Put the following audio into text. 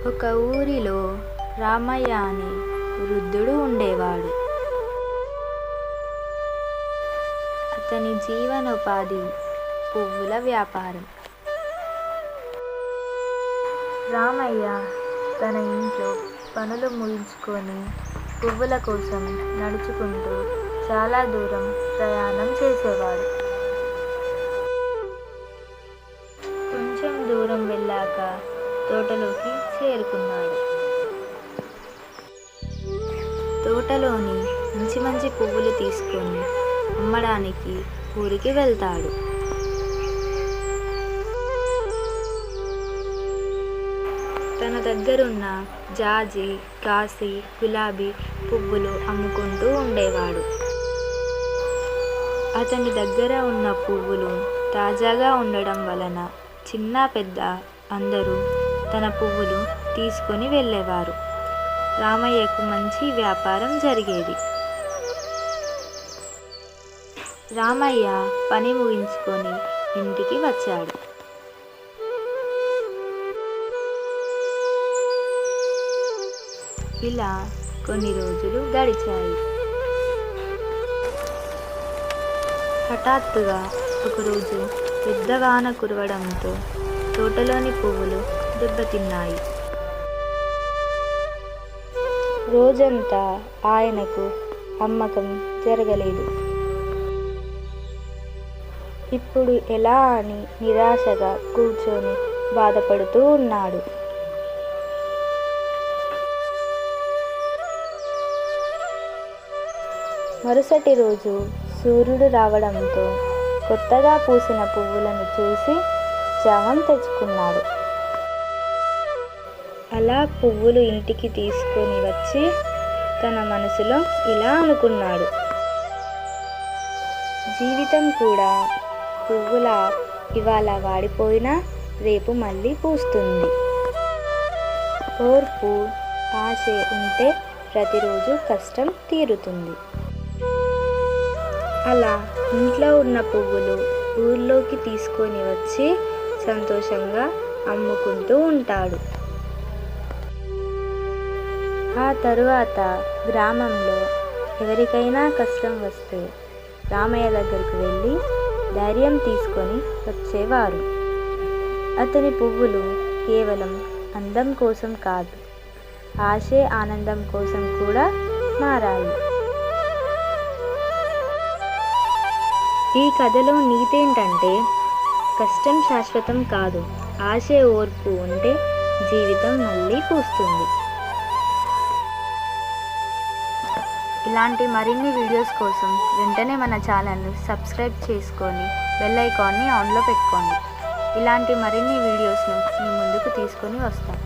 ఒక ఊరిలో రామయ్య అనే వృద్ధుడు ఉండేవాడు. అతని జీవనోపాధి పువ్వుల వ్యాపారం. రామయ్య తన ఇంట్లో పనులు ముగించుకొని పువ్వుల కోసం నడుచుకుంటూ చాలా దూరం ప్రయాణం చేసేవాడు. కొంచెం దూరం వెళ్ళాక తోటలోకి చేరుకున్నాడు. తోటలోని మంచి మంచి పువ్వులు తీసుకొని అమ్మడానికి ఊరికి వెళ్తాడు. తన దగ్గరున్న జాజి, కాశీ, గులాబీ పువ్వులు అమ్ముకుంటూ ఉండేవాడు. అతని దగ్గర ఉన్న పువ్వులు తాజాగా ఉండడం వలన చిన్న పెద్ద అందరూ తన పువ్వులు తీసుకొని వెళ్ళేవారు. రామయ్యకు మంచి వ్యాపారం జరిగేది. రామయ్య పని ముగించుకొని ఇంటికి వచ్చాడు. ఇలా కొన్ని రోజులు గడిచాయి. హఠాత్తుగా ఒకరోజు పెద్ద వాన కురవడంతో తోటలోని పువ్వులు దెబ్బతిన్నాయి. రోజంతా ఆయనకు అమ్మకం జరగలేదు. ఇప్పుడు ఎలా అని నిరాశగా కూర్చొని బాధపడుతూ ఉన్నాడు. మరుసటి రోజు సూర్యుడు రావడంతో కొత్తగా పూసిన పువ్వులను చూసి ఉత్సాహం తెచ్చుకున్నాడు. అలా పువ్వులు ఇంటికి తీసుకొని వచ్చి తన మనసులో ఇలా అనుకున్నాడు. జీవితం కూడా పువ్వులా ఇవాళ వాడిపోయినా రేపు మళ్ళీ పూస్తుంది. ఓర్పు, ఆశ ఉంటే ప్రతిరోజు కష్టం తీరుతుంది. అలా ఇంట్లో ఉన్న పువ్వులు ఊర్లోకి తీసుకొని వచ్చి సంతోషంగా అమ్ముకుంటూ ఉంటాడు. ఆ తరువాత గ్రామంలో ఎవరికైనా కష్టం వస్తే రామయ్య దగ్గరకు వెళ్ళి ధైర్యం తీసుకొని వచ్చేవారు. అతని పువ్వులు కేవలం అందం కోసం కాదు, ఆశే ఆనందం కోసం కూడా మారాయి. ఈ కథలో నీతి ఏంటంటే, కష్టం శాశ్వతం కాదు, ఆశే ఓర్పు ఉంటే జీవితం మళ్ళీ పూస్తుంది. ఇలాంటి మరిన్ని వీడియోస్ కోసం వెంటనే మన ఛానల్ని సబ్స్క్రైబ్ చేసుకొని బెల్ ఐకాన్ని ఆన్లో పెట్టుకోండి. ఇలాంటి మరిన్ని వీడియోస్ను మీ ముందుకు తీసుకొని వస్తాం.